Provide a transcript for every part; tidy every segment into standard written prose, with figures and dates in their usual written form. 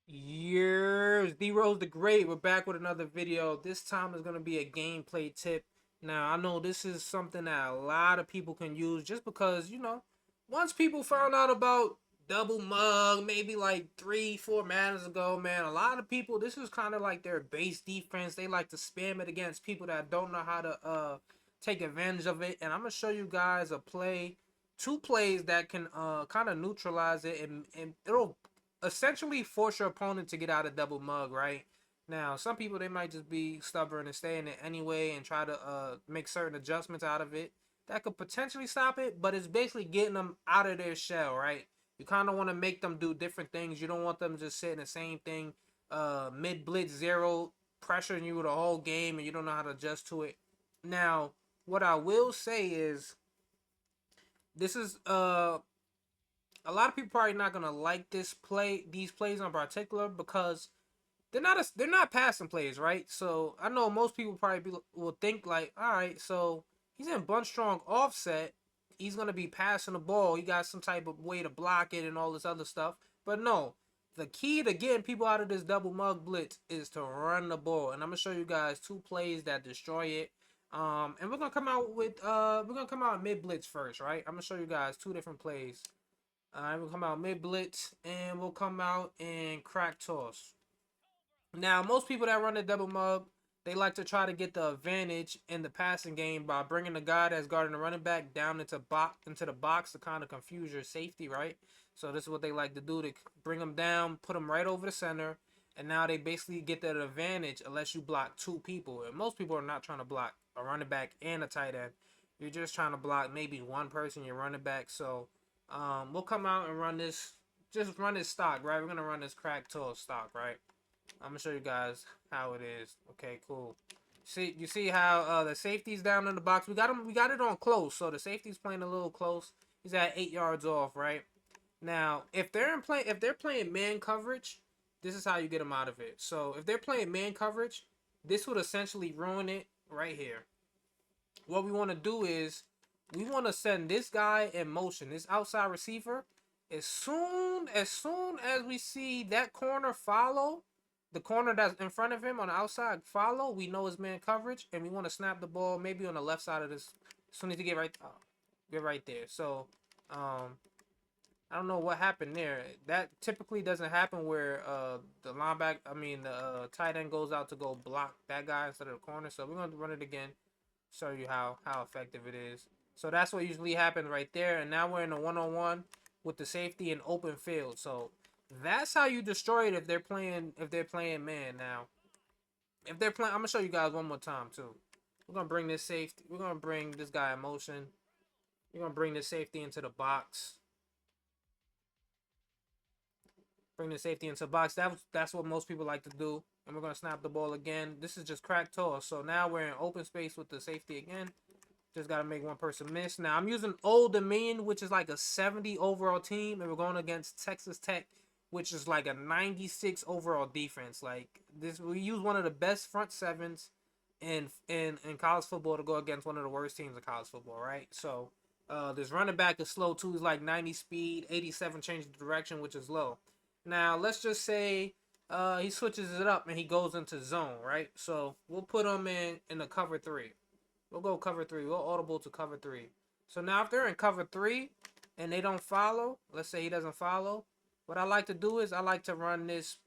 Years, D-Rose the Great. We're back with another video. This time is going to be a gameplay tip. Now, I know this is something that a lot of people can use just because, once people found out about double mug, maybe like 3, 4 matters ago, man, a lot of people, this is kind of like their base defense. They like to spam it against people that don't know how to take advantage of it. And I'm going to show you guys a play, two plays that can kind of neutralize it, and it'll essentially force your opponent to get out of double mug, right? Now, some people they might just be stubborn and stay in it anyway and try to make certain adjustments out of it that could potentially stop it, but it's basically getting them out of their shell, right? You kind of want to make them do different things. You don't want them just sitting the same thing, mid blitz zero, pressuring you the whole game, and you don't know how to adjust to it. Now, what I will say is this is a lot of people probably not gonna like these plays in particular because they're not passing plays, right? So I know most people probably will think like, all right, so he's in bunch strong offset, he's gonna be passing the ball, he got some type of way to block it and all this other stuff. But no, the key to getting people out of this double mug blitz is to run the ball, and I'm gonna show you guys two plays that destroy it. And we're gonna come out mid blitz first, right? I'm gonna show you guys two different plays. We'll come out mid blitz and we'll come out and crack toss. Now, most people that run the double mug, they like to try to get the advantage in the passing game by bringing the guy that's guarding the running back down into the box to kind of confuse your safety, right? So this is what they like to do to bring them down, put them right over the center, and now they basically get that advantage unless you block two people. And most people are not trying to block a running back and a tight end. You're just trying to block maybe one person, your running back. So we'll come out and run this, just run this stock, right? We're gonna run this crack toss stock, right? I'm gonna show you guys how it is. Okay, cool. See, you see how the safety's down in the box. We got it on close, so the safety's playing a little close. He's at 8 yards off, right? Now, if they're playing man coverage, this is how you get them out of it. So if they're playing man coverage, this would essentially ruin it right here. What we want to do is we want to send this guy in motion, this outside receiver, as soon as we see that corner follow, the corner that's in front of him on the outside follow, we know his man coverage, and we want to snap the ball maybe on the left side of this. As soon as you get right there. So, I don't know what happened there. That typically doesn't happen where the tight end goes out to go block that guy instead of the corner. So we're going to run it again, show you how effective it is. So that's what usually happens right there. And now we're in a one-on-one with the safety in open field. So that's how you destroy it if they're playing man. Now, if they're playing, I'm gonna show you guys one more time too. We're gonna bring this safety. We're gonna bring this guy in motion. We're gonna bring this safety into the box. Bring the safety into the box. That's what most people like to do. And we're gonna snap the ball again. This is just crack toss. So now we're in open space with the safety again. Just got to make one person miss. Now, I'm using Old Dominion, which is like a 70 overall team. And we're going against Texas Tech, which is like a 96 overall defense. Like, this, we use one of the best front sevens in college football to go against one of the worst teams in college football, right? So, this running back is slow, too. He's like 90 speed, 87 change of direction, which is low. Now, let's just say he switches it up and he goes into zone, right? So, we'll put him in the cover 3. We'll go cover 3. We'll audible to cover 3. So now if they're in cover 3 and they don't follow, let's say he doesn't follow, what I like to do is I like to run this.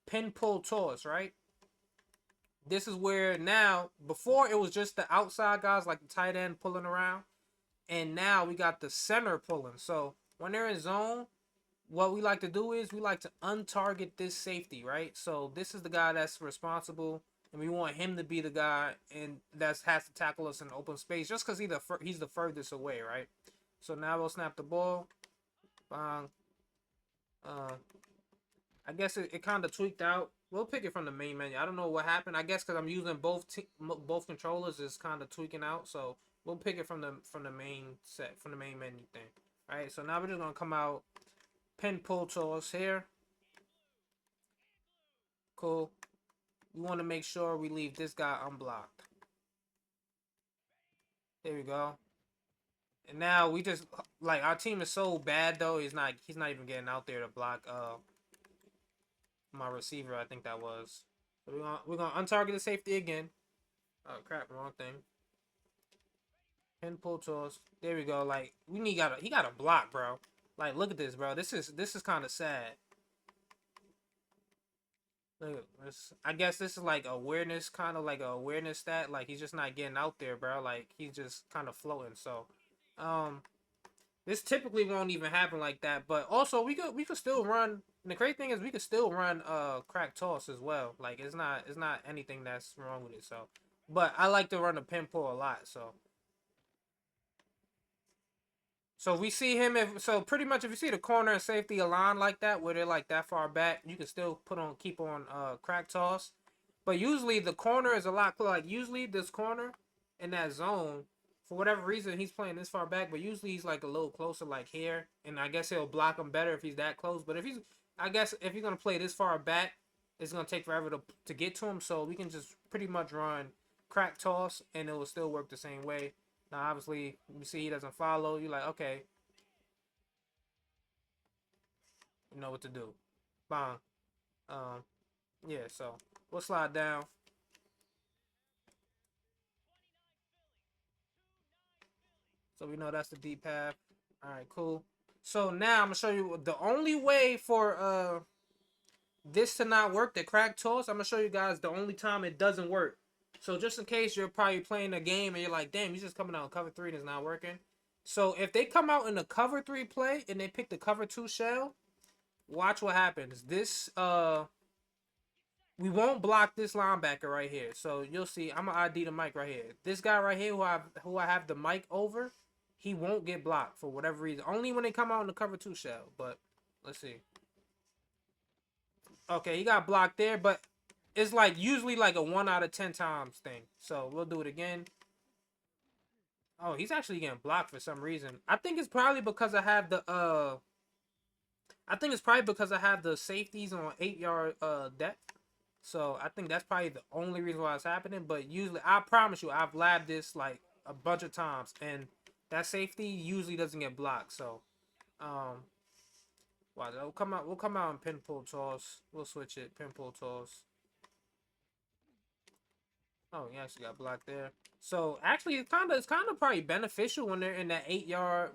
Pin pull toss, right? This is where now, before it was just the outside guys like the tight end pulling around. And now we got the center pulling. So when they're in zone, what we like to do is we like to untarget this safety, right? So this is the guy that's responsible, and we want him to be the guy and that has to tackle us in open space, just because he's the furthest away, right? So now we'll snap the ball. Bang. Uh, I guess it kind of tweaked out. We'll pick it from the main menu. I don't know what happened. I guess because I'm using both controllers, it's kind of tweaking out. So we'll pick it from the main menu thing. All right. So now we're just gonna come out, pin pull toss here. Cool. We want to make sure we leave this guy unblocked. There we go. And now we just like our team is so bad though. He's not even getting out there to block my receiver. I think that was. So we're gonna untarget the safety again. Oh crap, wrong thing. Pin pull toss. There we go. Like he got a block, bro. Like look at this, bro. This is kind of sad. Look, I guess this is like awareness, kind of like a awareness stat. Like he's just not getting out there, bro. Like he's just kind of floating. So, um, this typically won't even happen like that. But also we could still run. And the crazy thing is we could still run crack toss as well. Like it's not anything that's wrong with it. So, but I like to run the pin pull a lot. So we see him pretty much if you see the corner and safety aligned like that, where they're like that far back, you can still keep on crack toss. But usually the corner is a lot like usually this corner in that zone, for whatever reason he's playing this far back, but usually he's like a little closer like here, and I guess he'll block him better if he's that close. But I guess if he's gonna play this far back, it's gonna take forever to get to him. So we can just pretty much run crack toss and it will still work the same way. Now, obviously, you see he doesn't follow. You're like, okay, you know what to do. Bang. Um, yeah, so we'll slide down. So we know that's the deep path. All right, cool. So now I'm gonna show you the only way for this to not work, the crack toss. I'm gonna show you guys the only time it doesn't work. So just in case you're probably playing a game and you're like, damn, he's just coming out in cover 3 and it's not working. So if they come out in the cover 3 play and they pick the cover 2 shell, watch what happens. We won't block this linebacker right here. So you'll see. I'm gonna ID the mic right here. This guy right here, who I have the mic over, he won't get blocked for whatever reason. Only when they come out in the cover 2 shell. But let's see. Okay, he got blocked there, but it's like usually like a 1 out of 10 times thing. So we'll do it again. Oh, he's actually getting blocked for some reason. I think it's probably because I have the safeties on 8-yard depth. So I think that's probably the only reason why it's happening. But usually, I promise you, I've labbed this like a bunch of times, and that safety usually doesn't get blocked. So, watch, we'll come out. We'll come out and pin pull toss. We'll switch it. Pin pull toss. Oh, he actually got blocked there. So actually, it's kind of probably beneficial when they're in that 8-yard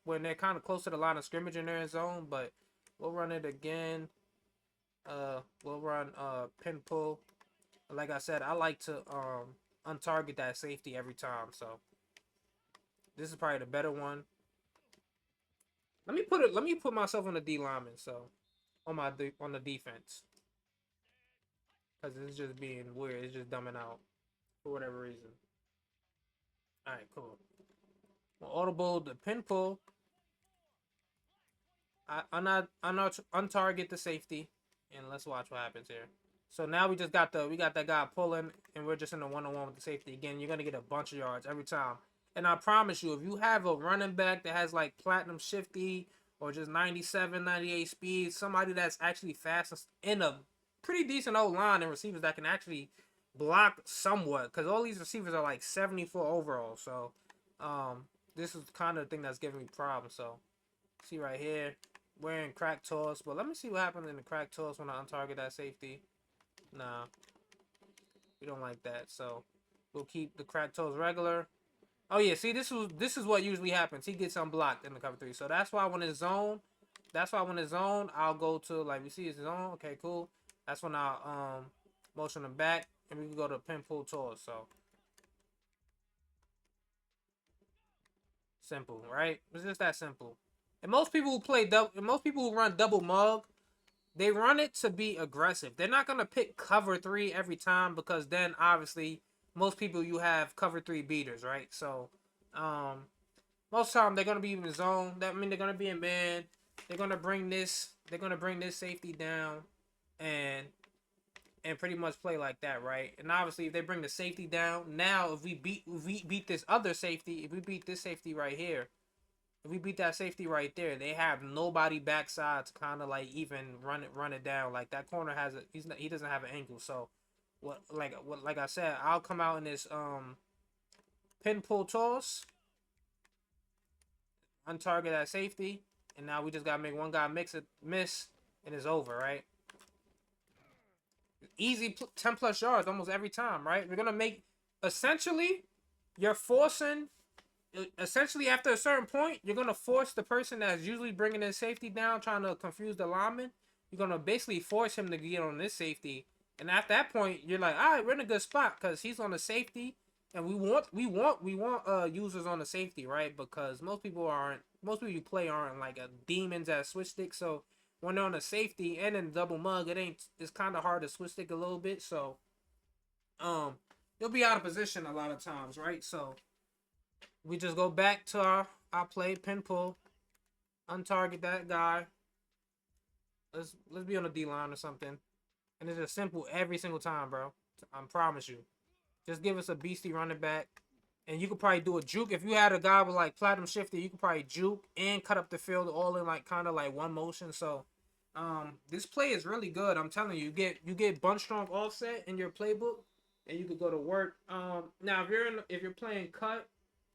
when they're kind of close to the line of scrimmage in their zone. But we'll run it again. We'll run pin pull. Like I said, I like to untarget that safety every time. So this is probably the better one. Let me put myself on the D lineman. So on the defense, because it's just being weird. It's just dumbing out for whatever reason. All right, cool. Well, audible the pin pull. I'm not untarget the safety, and let's watch what happens here. So now we got that guy pulling, and we're just in a 1-on-1 with the safety again. You're gonna get a bunch of yards every time, and I promise you, if you have a running back that has like platinum shifty or just 97, 98 speed, somebody that's actually fast in a pretty decent old line and receivers that can actually block somewhat, because all these receivers are like 74 overall. So, this is kind of the thing that's giving me problems. So, see right here. We're in crack toss, but let me see what happens in the crack toss when I untarget that safety. Nah, we don't like that, so we'll keep the crack toss regular. Oh yeah, see this is what usually happens. He gets unblocked in the cover 3, so that's why when it's zone, I'll go to like we see it's zone. Okay, cool. That's when I'll motion him back, and we can go to pin pull toss. So simple, right? It's just that simple. And most people who run double mug, they run it to be aggressive. They're not gonna pick cover 3 every time, because then obviously most people you have cover 3 beaters, right? So, most of the time they're gonna be in the zone. That means they're gonna be in man. They're gonna bring this. They're gonna bring this safety down, and pretty much play like that, right? And obviously, if they bring the safety down, now if we beat this other safety, if we beat this safety right here, if we beat that safety right there, they have nobody backside to kind of like even run it down. Like that corner he doesn't have an ankle. So like I said, I'll come out in this pin pull toss, untarget that safety, and now we just gotta make one guy miss, and it's over, right? Easy 10 plus yards almost every time, right? We're gonna make essentially you're forcing essentially after a certain point, you're gonna force the person that's usually bringing his safety down, trying to confuse the lineman. You're gonna basically force him to get on this safety, and at that point, you're like, all right, we're in a good spot because he's on the safety, and we want users on the safety, right? Because most people you play aren't like a demons at switch stick, so when they're on the safety and in double mug, it's kind of hard to switch stick a little bit, so um, you'll be out of position a lot of times, right? So we just go back to our play, pin pull, untarget that guy. Let's be on the D line or something. And it's just simple every single time, bro. I promise you. Just give us a beastie running back. And you could probably do a juke. If you had a guy with like platinum shifter, you could probably juke and cut up the field all in like kind of like one motion. So this play is really good. I'm telling you, you get bunch strong offset in your playbook and you could go to work. Now if you're playing cut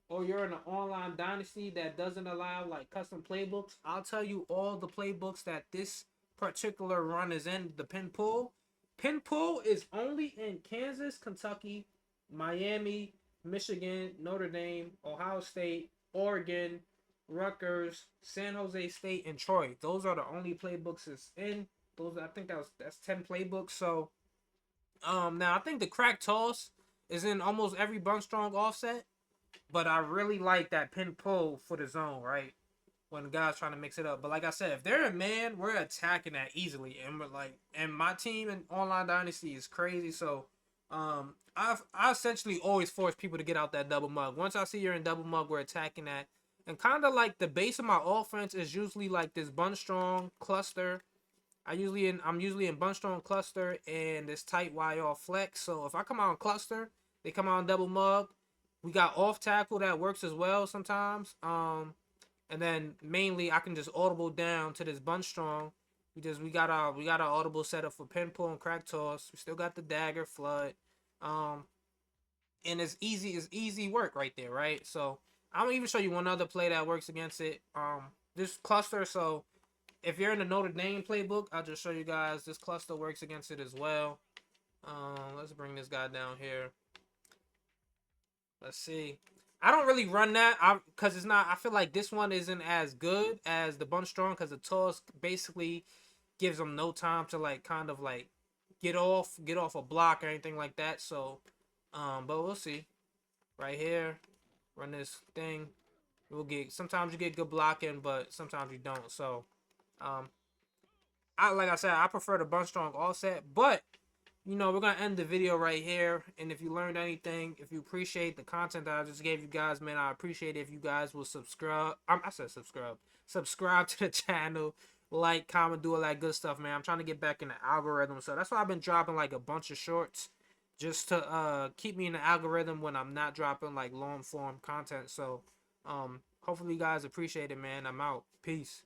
or you're in an online dynasty that doesn't allow like custom playbooks, I'll tell you all the playbooks that this particular run is in. The pin pull. Pin pull is only in Kansas, Kentucky, Miami, Michigan, Notre Dame, Ohio State, Oregon, Rutgers, San Jose State, and Troy. Those are the only playbooks it's in. Those I think that's 10 playbooks. So now I think the crack toss is in almost every bunch strong offset. But I really like that pin pull for the zone, right? When the guy's trying to mix it up. But like I said, if they're a man, we're attacking that easily. And we're like, and my team in online dynasty is crazy. So I essentially always force people to get out that double mug. Once I see you're in double mug, we're attacking that. And kind of like the base of my offense is usually like this bunch strong cluster. I'm usually in bunch strong cluster and this tight YR flex. So if I come out in cluster, they come out in double mug. We got off tackle that works as well sometimes. And then mainly I can just audible down to this bunch strong. We got our audible set up for pin pull and crack toss. We still got the dagger flood. Um, and it's easy work right there, right? So I'm gonna even show you one other play that works against it. This cluster. So if you're in the Notre Dame playbook, I'll just show you guys this cluster works against it as well. Let's bring this guy down here. Let's see. I don't really run that because it's not. I feel like this one isn't as good as the bunch strong because the toss basically gives them no time to like kind of like get off a block or anything like that. So, but we'll see. Right here, run this thing. We'll get sometimes you get good blocking, but sometimes you don't. So, um, I like I said, I prefer the bunch strong offset, but we're gonna end the video right here. And if you learned anything, if you appreciate the content that I just gave you guys, man, I appreciate it if you guys will subscribe. I said subscribe. Subscribe to the channel, like, comment, do all that good stuff, man. I'm trying to get back in the algorithm, so that's why I've been dropping like a bunch of shorts just to keep me in the algorithm when I'm not dropping like long form content. So hopefully you guys appreciate it, man. I'm out. Peace.